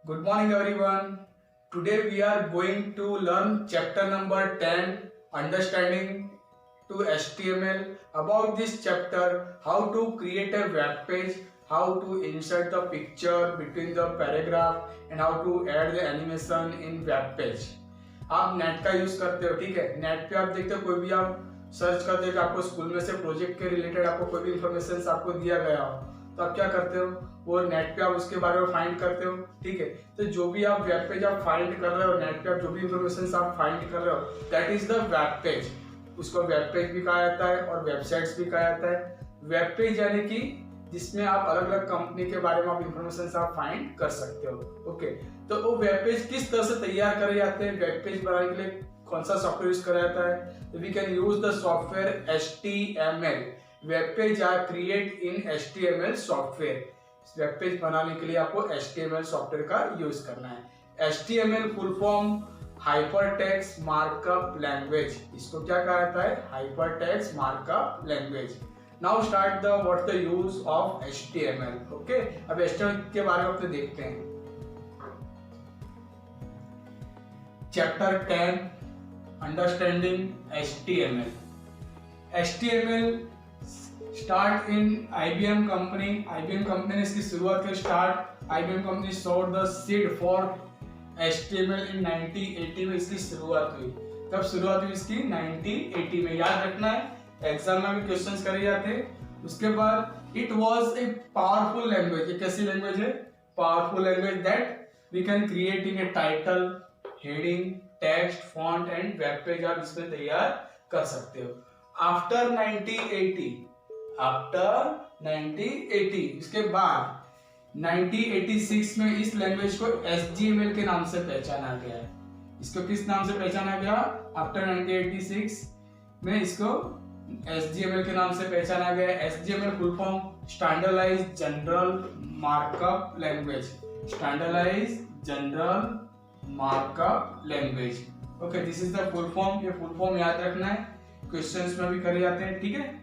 Good morning everyone. Today we are going to learn chapter number 10, understanding to HTML. About this chapter, how to create a web page, how to insert the picture between the paragraph and how to add the animation in web page. आप net का use करते हो, ठीक है। Net पे आप देखते हो, कोई भी आप सर्च करते हो कि आपको स्कूल में से प्रोजेक्ट के रिलेटेड आपको कोई भी इंफॉर्मेशन आपको दिया गया हो, तो आप क्या करते हो, वो नेट पे आप उसके बारे में फाइंड करते हो, ठीक है। तो जो भी आप वेब पेज आप फाइंड कर रहे हो, नेट पे आप जो भी इंफॉर्मेशन आप फाइंड कर रहे हो, that is the web page. उसको वेब पेज भी कहा जाता है और वेबसाइट्स भी कहा जाता है। वेब पेज यानी कि जिसमें आप अलग अलग कंपनी के बारे में आप इंफॉर्मेशन आप फाइंड कर सकते हो। ओके, तो वो वेब पेज किस तरह से तैयार करे जाते हैं, वेब पेज बनाने के लिए कौन सा सॉफ्टवेयर यूज करा जाता है। We can use the software HTML। Web page are create in HTML software. Web page बनाने के लिए आपको HTML सॉफ्टवेयर का यूज करना है। HTML full form hypertext markup language. इसको क्या कहा जाता है, hypertext markup language. Now start the what the use of HTML। Okay, अब HTML के बारे में अपने देखते हैं। Chapter 10, understanding HTML। HTML start in IBM company. IBM company ने इसकी शुरुआत की। IBM company sold the seed for HTML इन 1980 में इसकी शुरुआत हुई। कब शुरुआत हुई इसकी, 1980 में। याद रखना है, एग्जाम में भी क्वेश्चंस करे जाते हैं। उसके बाद it was a powerful language. ये कैसी लैंग्वेज है, powerful language that we can create in a title, heading, text, font and web page आप इसमें तैयार कर सकते हो। आफ्टर 1980 इसके बाद 1986 में इस लैंग्वेज को HTML के नाम से पहचाना गया है। इसको किस नाम से पहचाना गया, आफ्टर 1986 में इसको HTML के नाम से पहचाना गया। HTML full form standardised general markup language. Standardised general markup language. Okay, this is the full form. ये फुल फॉर्म याद रखना है, क्वेश्चंस में भी करे जाते हैं, ठीक है।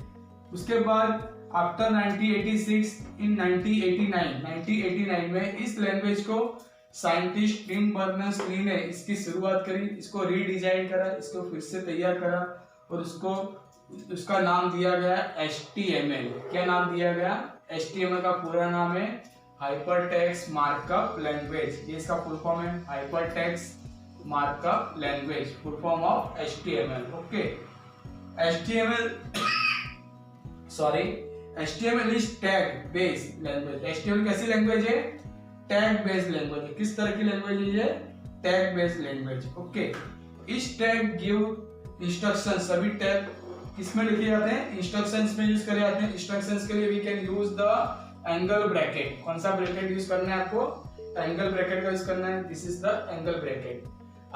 उसके बाद आफ्टर 1986 इन 1989 में इस लैंग्वेज को साइंटिस्ट टिम बर्नर्स-ली ने इसकी शुरुआत करी, इसको रीडिजाइन करा, इसको फिर से तैयार करा और उसका नाम दिया गया HTML। क्या नाम दिया गया, HTML का पूरा नाम है हाइपरटेक्स्ट मार्कअप लैंग्वेज। ये इसका फुल फॉर्म है, hypertext markup language, full form of HTML। Okay, HTML is tag based language. HTML कैसी लैंग्वेज है, टैग बेस्ड लैंग्वेज है। किस तरह की लैंग्वेज है ये, टैग बेस्ड लैंग्वेज। ओके, इस टैग गिव इंस्ट्रक्शन। सभी टैग किसमें लिखे जाते हैं, इंस्ट्रक्शंस में यूज करे जाते हैं। इंस्ट्रक्शंस के लिए we can use the angle bracket. कौन सा ब्रैकेट यूज करना है आपको, एंगल ब्रैकेट का यूज करना है। This is the angle bracket.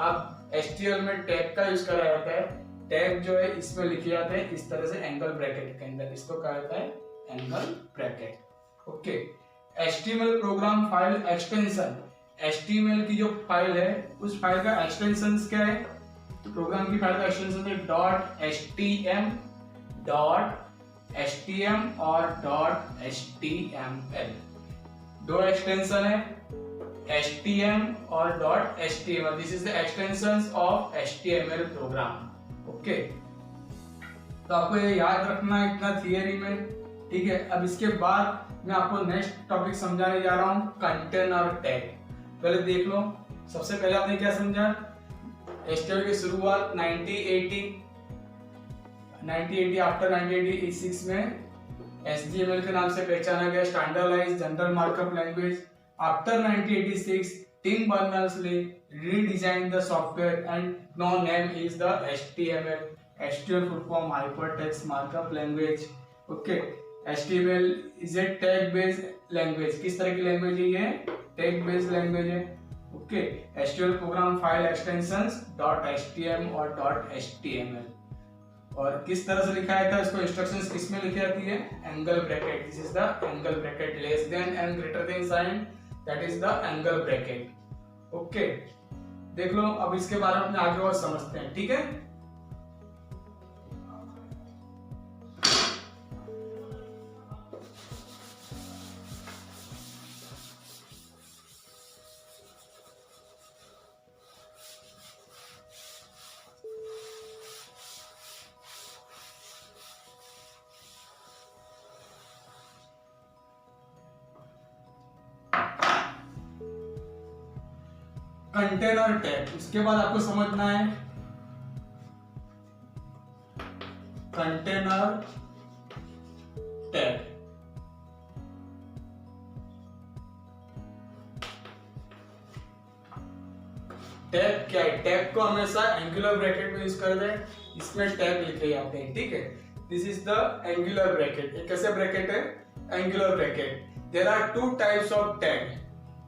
अब HTML में टैग का यूज करा जाता है। टैग जो है इसमें लिखे जाते हैं इस तरह से एंगल ब्रैकेट के अंदर, इसको कहा जाता है angle bracket. Okay, HTML program file extension. HTML की जो फाइल है उस फाइल का एक्सटेंशन क्या है, प्रोग्राम की फाइल का एक्सटेंशन है .htm और .html। दो एक्सटेंशन है, HTM और .html। This is the extensions of HTML program. ओके, तो आपको ये याद रखना है इतना थियरी में, ठीक है। अब इसके बाद मैं आपको नेक्स्ट टॉपिक समझाने जा रहा हूँ, कंटेनर टैग। पहले देख लो, सबसे पहले आपने क्या समझा, HTML की शुरुआत 1980 आफ्टर 1986 में HTML के नाम से पहचाना गया, standardised general markup language. After 1986 Tim Berners-Lee redesigned the software and now name is the HTML। HTML full form hypertext markup language। Okay, HTML is a tag based language। किस तरह की language है ये, tag based लैंग्वेज है। Okay, HTML program file extensions .htm और .html। और किस तरह से लिखा जाता है इसको, इंस्ट्रक्शंस किसमें लिखी जाती है, angle bracket. This is the angle bracket, less than and greater than sign, that is the angle bracket. Okay, देख लो, अब इसके बारे में आगे और समझते हैं, ठीक है। कंटेनर टैग, उसके बाद आपको समझना है कंटेनर टैग। टैग क्या है? टैग को हमेशा एंगुलर ब्रैकेट में यूज करते हैं, इसमें टैग लिखे जाते हैं, ठीक है। This is the angular bracket. ये कैसे ब्रैकेट है? Angular bracket. There are two types of tag.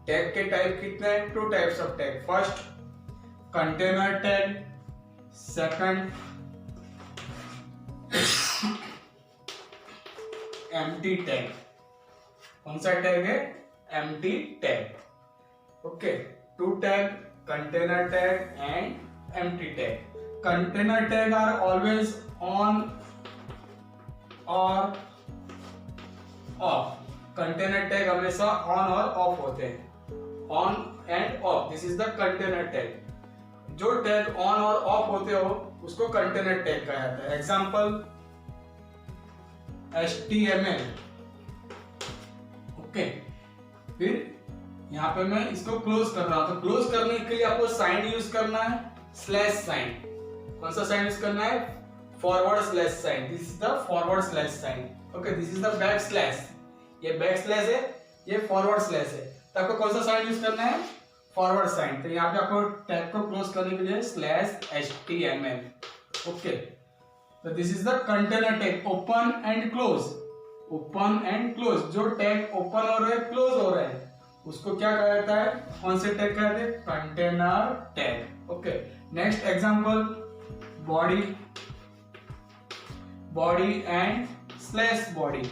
Tag के टाइप कितने हैं? Two types of tag. First container tag, second empty tag. कौन सा टैग है? Empty tag. Okay, two tag, container tag and empty tag. Container tag are always on और off. Container tag हमेशा on और off होते हैं, on and off. This is the container tag. जो tag on और off होते हो उसको कंटेनर टैग कहा जाता है। Example HTML। ओके, फिर यहां पे मैं इसको क्लोज कर रहा हूं, तो क्लोज करने के लिए आपको साइन यूज करना है, स्लैश साइन। कौन सा साइन यूज करना है? Forward slash sign. This is the forward slash sign. Okay, this is the back slash. ये बैक स्लैश है, ये फॉरवर्ड स्लैश है, तो आपको कौन सा साइन यूज करना है? Forward sign. तो यहाँ पे आपको टैग को क्लोज करने के लिए स्लैश HTML। ओके, तो this is the container tag, open and close. Open and close, जो टैग ओपन हो रहे हैं, क्लोज हो रहे हैं, उसको क्या कहा जाता है? कौन से टैग कहते हैं? Container tag. Okay, next example body, body and slash body,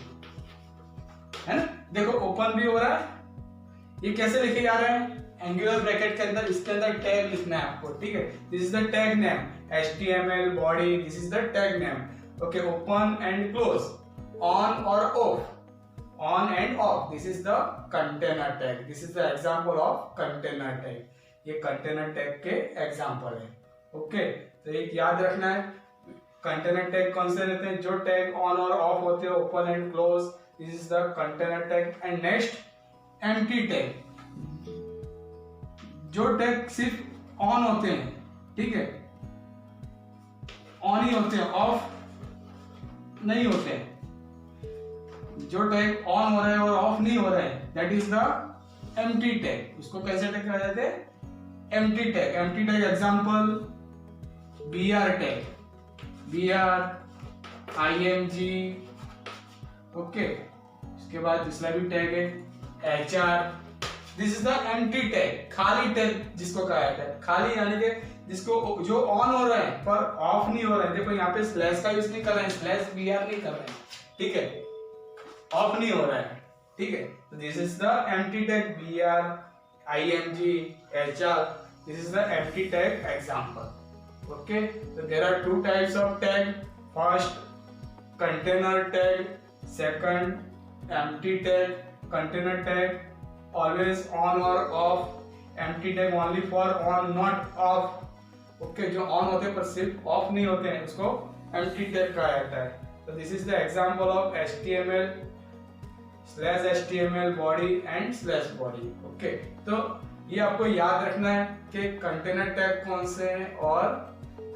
है ना। देखो ओपन भी हो रहा है, ये कैसे लिखे जा रहे हैं? एंगुलर ब्रैकेट के अंदर, इसके अंदर टैग लिखना है आपको, ठीक है। This is the tag name HTML body, this is the tag name. Okay, open and close, on और off, on and off, this is the container tag. This is the example of container tag. ये container tag के example है। Okay, तो एक याद रखना है, container tag कौन से रहते हैं? जो टैग ऑन और ऑफ होते हैं, open and close, this is the container tag. And next empty tag, जो टैग सिर्फ ऑन होते हैं, ठीक है, ऑन ही होते हैं, ऑफ नहीं होते हैं। जो टैग ऑन हो रहे हैं और ऑफ नहीं हो रहे हैं, that is the empty tag. उसको कैसे टैग कहा जाता है? Empty tag. Empty tag example BR tag, BR IMG। Okay, उसके बाद दूसरा भी टैग है HR। This is the empty tag, खाली टैग जिसको कहा जाता है। खाली यानी कि जिसको जो ऑन हो रहा है पर ऑफ नहीं हो रहा है। देखो यहाँ पे स्लैश का यूज नहीं कर रहे हैं, स्लैश BR नहीं कर रहे हैं, ठीक है, ऑफ नहीं हो रहा है, ठीक है। तो this is the empty tag BR IMG HR। This is the empty tag example. Okay, so there are two types of tag. First container tag, second empty tag. Container tag always on or off, empty tag only for on not off. Okay, जो on होते हैं पर सिर्फ off नहीं होते हैं, उसको empty tag कहा जाता है। So this is the example of HTML slash HTML body and slash body. Okay, तो ये आपको याद रखना है कि कंटेनर टैग कौन से हैं और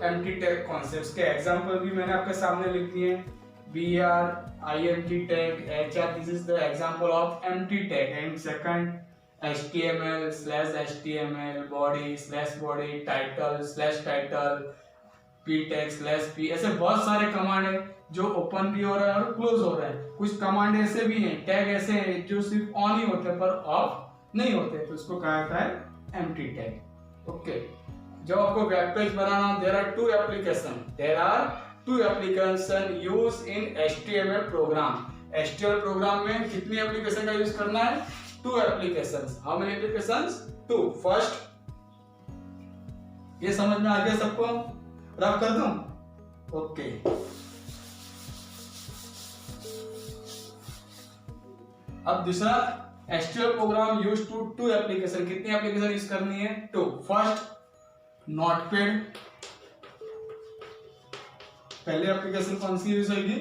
एम्प्टी टैग कौन से। उसके एग्जांपल भी मैंने आपके सामने लिख दिए। BR IMG tag HR, this is the example of empty tag. And second HTML slash HTML body slash body, title slash title, P tag slash P। ऐसे बहुत सारे कमांड है जो ओपन भी हो रहा है और क्लोज हो रहा है। कुछ कमांड ऐसे भी हैं, टैग ऐसे हैं जो सिर्फ ऑन ही होते हैं पर ऑफ नहीं होते, तो उसको कहा जाता है एम्प्टी टैग। ओके, जब आपको वेब पेज बनाना, there are two application use in HTML program. HTML program में कितनी एप्लीकेशन का यूज करना है? Two applications. How many applications? Two. First, ये समझ में आ गया सबको? रफ कर दूं? ओके, अब दूसरा HTML program use to two application. कितनी एप्लीकेशन यूज करनी है? टू। फर्स्ट नोटपैड, पहली एप्लीकेशन कौन सी यूज होगी?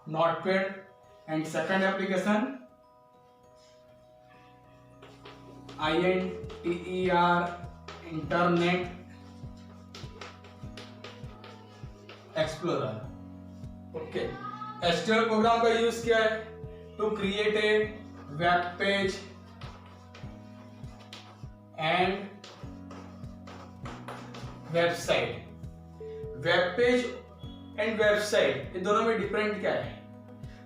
Notepad. And second application INTER internet explorer. Okay, HTML program का यूज क्या है? To create a web page and website. Web page and website, ये दोनों में डिफरेंट क्या है?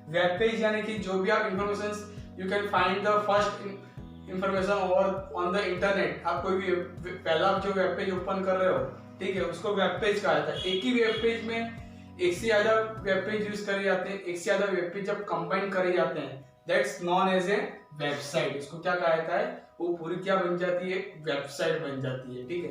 वेब पेज यानी कि जो भी आप information you can find the first information और ऑन द इंटरनेट। आप कोई भी पहला जो वेब पेज ओपन कर रहे हो, ठीक है, उसको वेब पेज कहा जाता है। एक ही वेब पेज में एक से ज्यादा वेब पेज यूज करे जाते हैं, एक से ज्यादा वेब पेज जब कंबाइन करे जाते हैं, that's known as a website. इसको क्या कहा जाता है? वो पूरी क्या बन जाती है? वेबसाइट बन जाती है। ठीक है,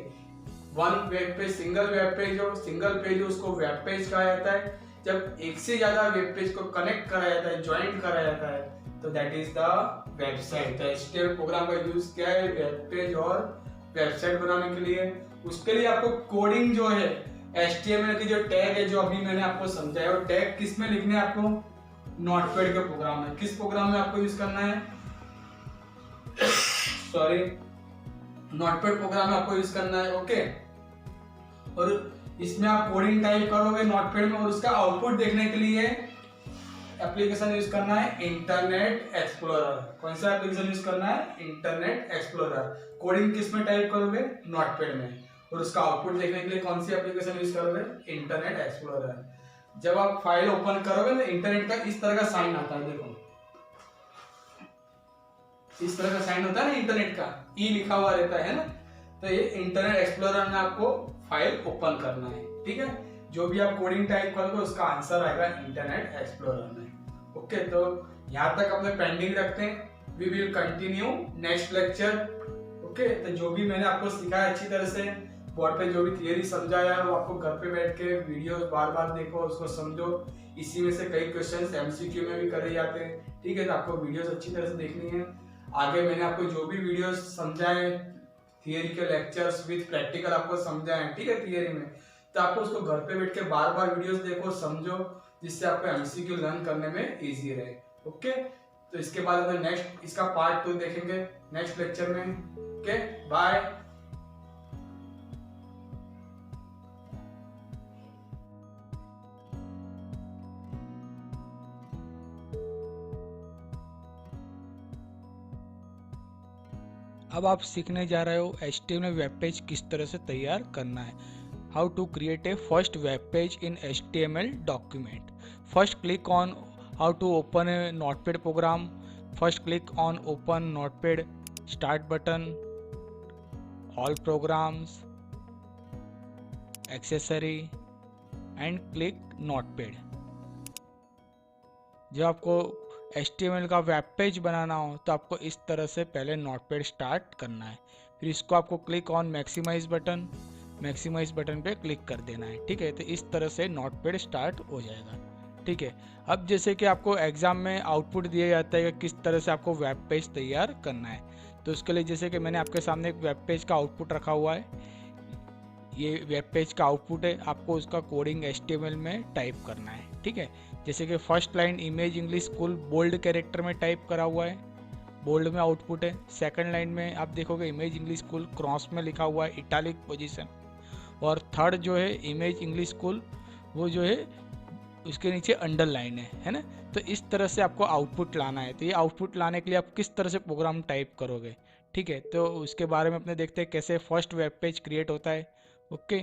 one web page, single web page हो, सिंगल पेज हो, उसको वेब पेज कहा जाता है। जब एक से ज्यादा वेब पेज को कनेक्ट करा जाता है, ज्वाइन करा जाता है, तो दैट इज द वेबसाइट। तो एचटीएमएल प्रोग्राम का यूज क्या है? वेब पेज और वेबसाइट बनाने के लिए। उसके लिए आपको कोडिंग जो है, एचटीएमएल की जो टैग है, जो अभी मैंने आपको समझाया, वो टैग किस में लिखने हैं आपको? नोटपैड के प्रोग्राम में। किस प्रोग्राम में आपको यूज करना है? सॉरी, नोटपैड प्रोग्राम में आपको यूज करना है। ओके, और इसमें आप कोडिंग टाइप करोगे नोटपैड में, और उसका आउटपुट देखने के लिए एप्लीकेशन यूज करना है इंटरनेट एक्सप्लोरर। कौन सा एप्लीकेशन यूज करना है? Internet explorer. कोडिंग किस में टाइप करोगे? नोटपैड में, और उसका आउटपुट देखने के लिए कौन सी एप्लीकेशन यूज करोगे? Internet explorer. जब आप फाइल ओपन करोगे तो इंटरनेट का इस तरह का साइन आता है, देखो इस तरह का साइन होता है ना इंटरनेट का, ई लिखा हुआ रहता है ना। तो ये इंटरनेट एक्सप्लोरर में आपको फाइल ओपन करना है। ठीक है, जो भी आप कोडिंग टाइप करोगे उसका आंसर आएगा इंटरनेट एक्सप्लोरर में। ओके, तो यहाँ तक अपने पेंडिंग रखते हैं। We will continue next lecture. Okay, तो जो भी मैंने आपको सिखाया अच्छी तरह से, बोर्ड पे जो भी थियरी समझाया है, वो आपको घर पे बैठ के वीडियो बार बार देखो, उसको समझो। इसी में से कई क्वेश्चंस एमसीक्यू में भी करे जाते हैं। ठीक है, तो आपको वीडियोस अच्छी तरह से देखनी है। आगे मैंने आपको जो भी वीडियोस समझाए, थियरी के लेक्चर्स विद प्रैक्टिकल आपको समझाए, ठीक है, थियरी में, तो आपको उसको घर पे बैठ के बार बार वीडियोस देखो, समझो, जिससे आपको एमसीक्यू लर्न करने में इजी रहे। ओके, तो इसके बाद हम नेक्स्ट इसका पार्ट 2 देखेंगे नेक्स्ट लेक्चर में। Okay, bye. अब आप सीखने जा रहे हो HTML वेब पेज किस तरह से तैयार करना है। How to create a first web page in HTML document. First click on how to open a notepad program. First click on open notepad, start button, all programs, accessory and click notepad. जब आपको HTML का web page बनाना हो तो आपको इस तरह से पहले नोटपैड स्टार्ट करना है। फिर इसको आपको क्लिक ऑन मैक्सिमाइज बटन पे क्लिक कर देना है। ठीक है, तो इस तरह से नोटपैड स्टार्ट हो जाएगा। ठीक है, अब जैसे कि आपको एग्जाम में आउटपुट दिया जाता है कि किस तरह से आपको वेब पेज तैयार करना है, तो उसके लिए जैसे कि मैंने आपके सामने एक वेब पेज का आउटपुट रखा हुआ है। ये वेब पेज का आउटपुट है, आपको उसका कोडिंग HTML में टाइप करना है। ठीक है, जैसे कि first line image English school bold character में टाइप करा हुआ है, बोल्ड में आउटपुट है। सेकंड लाइन में आप देखोगे इमेज इंग्लिश स्कूल क्रॉस में लिखा हुआ है, इटालिक पोजीशन। और थर्ड जो है इमेज इंग्लिश स्कूल, वो जो है उसके नीचे अंडरलाइन है ना। तो इस तरह से आपको आउटपुट लाना है। तो ये आउटपुट लाने के लिए आप किस तरह से प्रोग्राम टाइप करोगे, ठीक है, तो उसके बारे में अपने देखते हैं कैसे फर्स्ट वेब पेज क्रिएट होता है। ओके,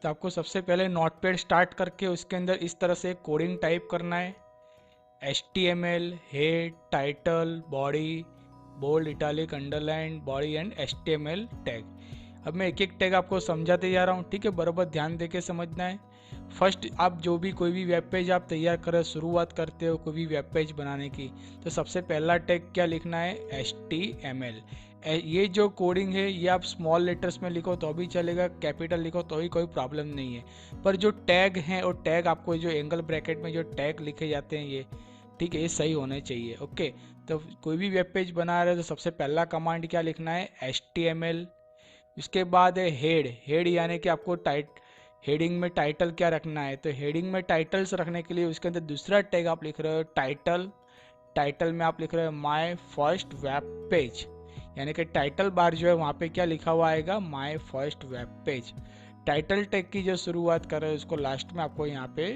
तो आपको सबसे पहले नोटपैड स्टार्ट करके उसके अंदर इस तरह से कोडिंग टाइप करना है। HTML head, title, body, bold, italic, underline, body and HTML tag. अब मैं एक एक टैग आपको समझाते जा रहा हूँ। ठीक है, बराबर ध्यान देके समझना है। फर्स्ट, आप जो भी कोई भी वेब पेज आप तैयार कर शुरुआत करते हो कोई भी वेब पेज बनाने की, तो सबसे पहला टैग क्या लिखना है? HTML। ये जो कोडिंग है ये आप स्मॉल लेटर्स में लिखो तो भी चलेगा, कैपिटल लिखो तो भी कोई प्रॉब्लम नहीं है। पर जो टैग हैं और टैग आपको जो एंगल ब्रैकेट में जो टैग लिखे जाते हैं ये, ठीक है, ये सही होने चाहिए। ओके, तो कोई भी वेब पेज बना रहे हो तो सबसे पहला कमांड क्या लिखना है? HTML। उसके बाद है हेड यानी कि आपको हेडिंग में टाइटल क्या रखना है। तो हेडिंग में टाइटल्स रखने के लिए उसके अंदर दूसरा टैग आप लिख रहे हो टाइटल में आप लिख रहे हो माय फर्स्ट वेब पेज। यानी कि टाइटल बार जो है वहाँ पे क्या लिखा हुआ आएगा, my first web page. Title tag की जो शुरुआत कर रहे हैं उसको लास्ट में आपको यहाँ पे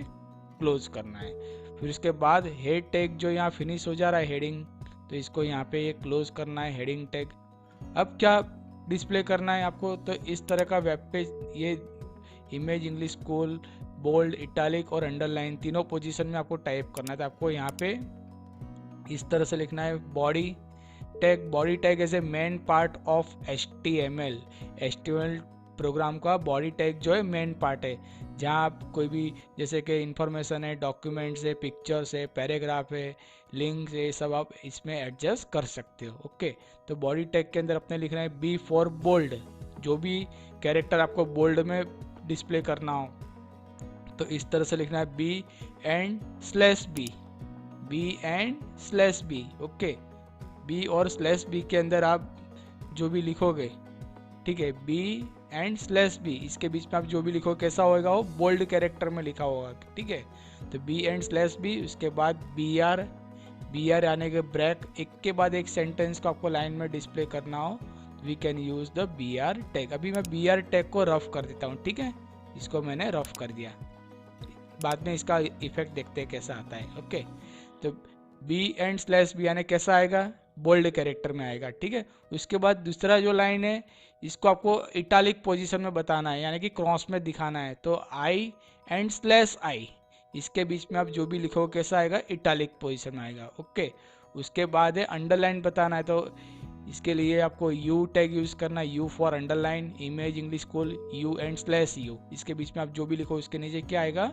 क्लोज करना है। फिर उसके बाद हेड टैग जो यहाँ फिनिश हो जा रहा है हेडिंग, तो इसको यहाँ पे ये क्लोज करना है हेडिंग टैग। अब क्या डिस्प्ले करना है आपको, तो इस तरह का वेब पेज, ये image English school bold italic और अंडरलाइन तीनों पोजीशन में आपको टाइप करना है। तो आपको यहाँ पे इस तरह से लिखना है body tag. Body tag as a main part of HTML। HTML program का बॉडी टैग जो है मेन पार्ट है, जहाँ आप कोई भी जैसे कि इंफॉर्मेशन है, डॉक्यूमेंट्स है, पिक्चर्स है, पैराग्राफ है, लिंक्स है, सब आप इसमें एडजस्ट कर सकते हो। ओके, तो बॉडी टैग के अंदर अपने लिखना है बी फॉर बोल्ड। जो भी कैरेक्टर आपको बोल्ड में डिस्प्ले करना हो तो इस तरह से लिखना है B and slash B, B and slash B. Okay, B और स्लैश बी के अंदर आप जो भी लिखोगे, ठीक है, बी एंड स्लैश बी, इसके बीच में आप जो भी लिखो कैसा होगा, वो बोल्ड कैरेक्टर में लिखा होगा, ठीक है। तो बी एंड स्लैश बी, उसके बाद बी आर आने के ब्रेक, एक के बाद एक सेंटेंस को आपको लाइन में डिस्प्ले करना हो, we can use the B R tag. अभी मैं बी आर टैग को रफ कर देता हूँ, ठीक है, इसको मैंने रफ कर दिया, बाद में इसका इफेक्ट देखते हैं कैसा आता है। ओके, तो बी एंड स्लैश बी यानी कैसा आएगा, बोल्ड कैरेक्टर में आएगा, ठीक है। उसके बाद दूसरा जो लाइन है इसको आपको इटालिक पोजीशन में बताना है, यानी कि क्रॉस में दिखाना है। तो आई एंड स्लैश आई, इसके बीच में आप जो भी लिखो कैसा आएगा, इटालिक पोजीशन में आएगा। ओके, उसके बाद है अंडरलाइन बताना है, तो इसके लिए आपको यू टैग यूज करना है, you for underline, image English school you and slash U, इसके बीच में आप जो भी लिखो उसके नीचे क्या आएगा,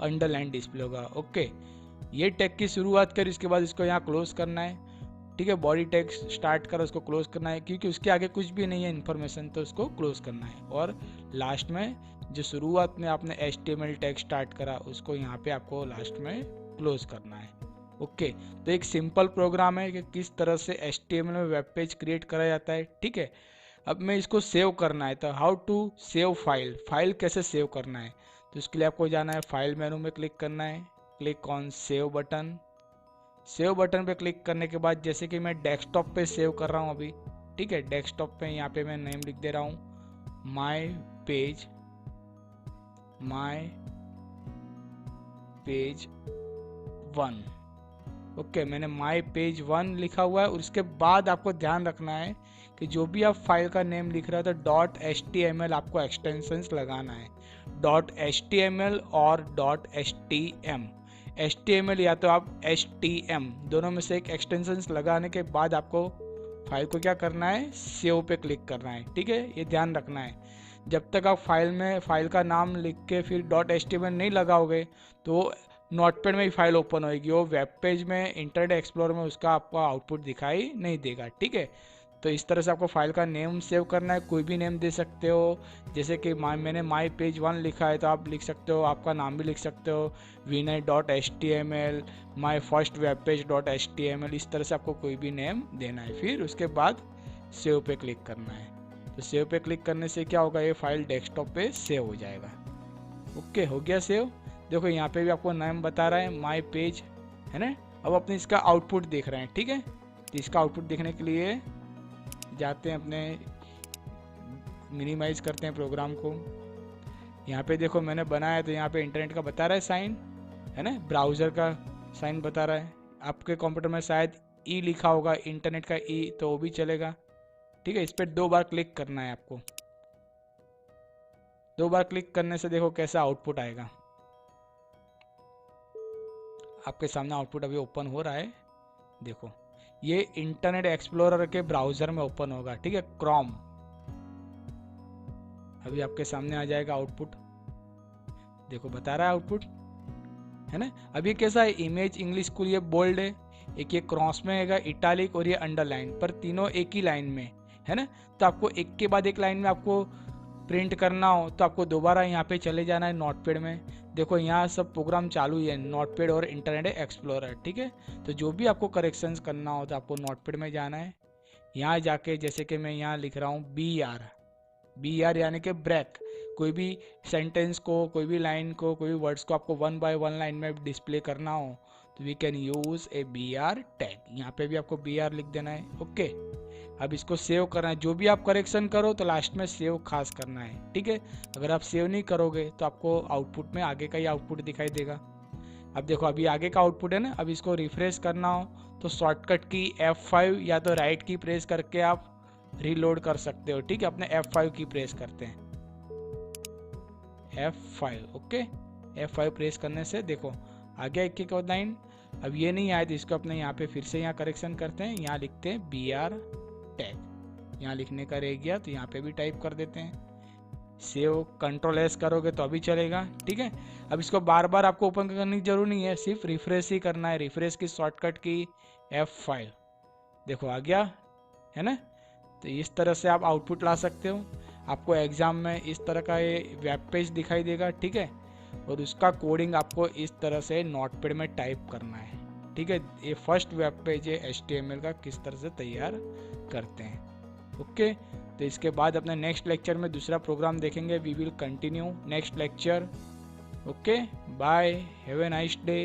अंडरलाइन डिस्प्ले होगा। ओके, ये टैग की शुरुआत कर, इसके बाद इसको यहाँ क्लोज करना है, ठीक है। बॉडी टैग स्टार्ट कर उसको क्लोज करना है, क्योंकि उसके आगे कुछ भी नहीं है इन्फॉर्मेशन, तो उसको क्लोज करना है। और लास्ट में जो शुरुआत में आपने HTML टैग स्टार्ट करा उसको यहाँ पे आपको लास्ट में क्लोज करना है। ओके, तो एक सिंपल प्रोग्राम है कि किस तरह से HTML में वेब पेज क्रिएट करा जाता है, ठीक है। अब मैं इसको सेव करना है, तो how to save file, file कैसे सेव करना है, तो उसके लिए आपको जाना है फाइल मेनू में क्लिक करना है, click on save button. Save button पे क्लिक करने के बाद जैसे कि मैं डेस्कटॉप पे सेव कर रहा हूँ अभी, ठीक है, डेस्कटॉप पे यहाँ पे मैं नेम लिख दे रहा हूँ माय पेज 1। ओके, मैंने माय पेज 1 लिखा हुआ है। और उसके बाद आपको ध्यान रखना है कि जो भी आप फाइल का नेम लिख रहे हो तो .html आपको एक्सटेंशंस लगाना है, .html और .htm। HTML या तो आप HTM, दोनों में से एक एक्सटेंशंस लगाने के बाद आपको फाइल को क्या करना है, सेव पे क्लिक करना है, ठीक है। ये ध्यान रखना है, जब तक आप फाइल में फाइल का नाम लिख के फिर .html नहीं लगाओगे तो नोटपैड में ही फाइल ओपन होगी, वो वेब पेज में इंटरनेट एक्सप्लोरर में उसका आपको आउटपुट दिखाई नहीं देगा, ठीक है। तो इस तरह से आपको फाइल का नेम सेव करना है, कोई भी नेम दे सकते हो, जैसे कि मैंने माय पेज 1 लिखा है तो आप लिख सकते हो, आपका नाम भी लिख सकते हो, vinay.html, my first web page .html, इस तरह से आपको कोई भी नेम देना है। फिर उसके बाद सेव पे क्लिक करना है, तो सेव पे क्लिक करने से क्या होगा, ये फाइल डेस्कटॉप पे सेव हो जाएगा। ओके, हो गया सेव। देखो यहाँ पे भी आपको नाम बता रहा है माय पेज, है ना। अब अपने इसका आउटपुट देख रहे हैं, ठीक है। तो इसका आउटपुट देखने के लिए जाते हैं, अपने मिनिमाइज करते हैं प्रोग्राम को। यहाँ पे देखो मैंने बनाया है, तो यहाँ पे इंटरनेट का बता रहा है साइन, है ना, ब्राउज़र का साइन बता रहा है। आपके कंप्यूटर में शायद ई लिखा होगा, इंटरनेट का ई, तो वो भी चलेगा, ठीक है। इस पर 2 बार क्लिक करना है आपको, 2 बार क्लिक करने से देखो कैसा आउटपुट आएगा। आपके सामने आउटपुट अभी ओपन हो रहा है, देखो ये इंटरनेट एक्सप्लोरर के ब्राउजर में ओपन होगा, ठीक है, क्रोम। अभी आपके सामने आ जाएगा आउटपुट, देखो बता रहा है आउटपुट, है ना। अब ये कैसा है, इमेज इंग्लिश स्कूल, ये बोल्ड है, एक ये क्रॉस में है इटालिक और ये अंडरलाइन, पर तीनों एक ही लाइन में, है ना। तो आपको एक के बाद एक लाइन में आपको प्रिंट करना हो तो आपको दोबारा यहाँ पे चले जाना है नोटपैड में। देखो यहाँ सब प्रोग्राम चालू ही है, नोटपैड और इंटरनेट एक्सप्लोरर, ठीक है। तो जो भी आपको करेक्शंस करना हो तो आपको नोटपैड में जाना है। यहाँ जाके जैसे कि मैं यहाँ लिख रहा हूँ बी आर यानी कि ब्रेक, कोई भी सेंटेंस को, कोई भी लाइन को, कोई भी वर्ड्स को आपको 1 बाय 1 लाइन में डिस्प्ले करना हो तो we can use a B R tag. यहाँ पे भी आपको बी आर लिख देना है। ओके, अब इसको सेव करना है। जो भी आप करेक्शन करो तो लास्ट में सेव खास करना है, ठीक है। अगर आप सेव नहीं करोगे तो आपको आउटपुट में आगे का ही आउटपुट दिखाई देगा। अब देखो अभी आगे का आउटपुट है ना। अब इसको रिफ्रेश करना हो तो शॉर्टकट की F5 या तो राइट की प्रेस करके आप रीलोड कर सकते हो, ठीक है। अपने F5 की प्रेस करते हैं, F5, ओके। F5 प्रेस करने से देखो आ गया 1 लाइन। अब ये नहीं आया तो इसको अपने यहाँ पे फिर से यहाँ करेक्शन करते हैं। यहाँ लिखते हैं BR टैग, यहाँ लिखने का रह गया तो यहाँ पे भी टाइप कर देते हैं। सेव Ctrl+S करोगे तो अभी चलेगा, ठीक है। अब इसको बार बार आपको ओपन करने की जरूरत नहीं है, सिर्फ रिफ्रेश ही करना है। रिफ्रेश की शॉर्टकट की F5, देखो आ गया है ना। तो इस तरह से आप आउटपुट ला सकते हो। आपको एग्जाम में इस तरह का ये वेब पेज दिखाई देगा, ठीक है। और उसका कोडिंग आपको इस तरह से नोटपैड में टाइप करना है, ठीक है। ये फर्स्ट वेब पेज है HTML का किस तरह से तैयार करते हैं, ओके। तो इसके बाद अपने नेक्स्ट लेक्चर में दूसरा प्रोग्राम देखेंगे। We will continue next lecture, okay. Bye, have a nice day.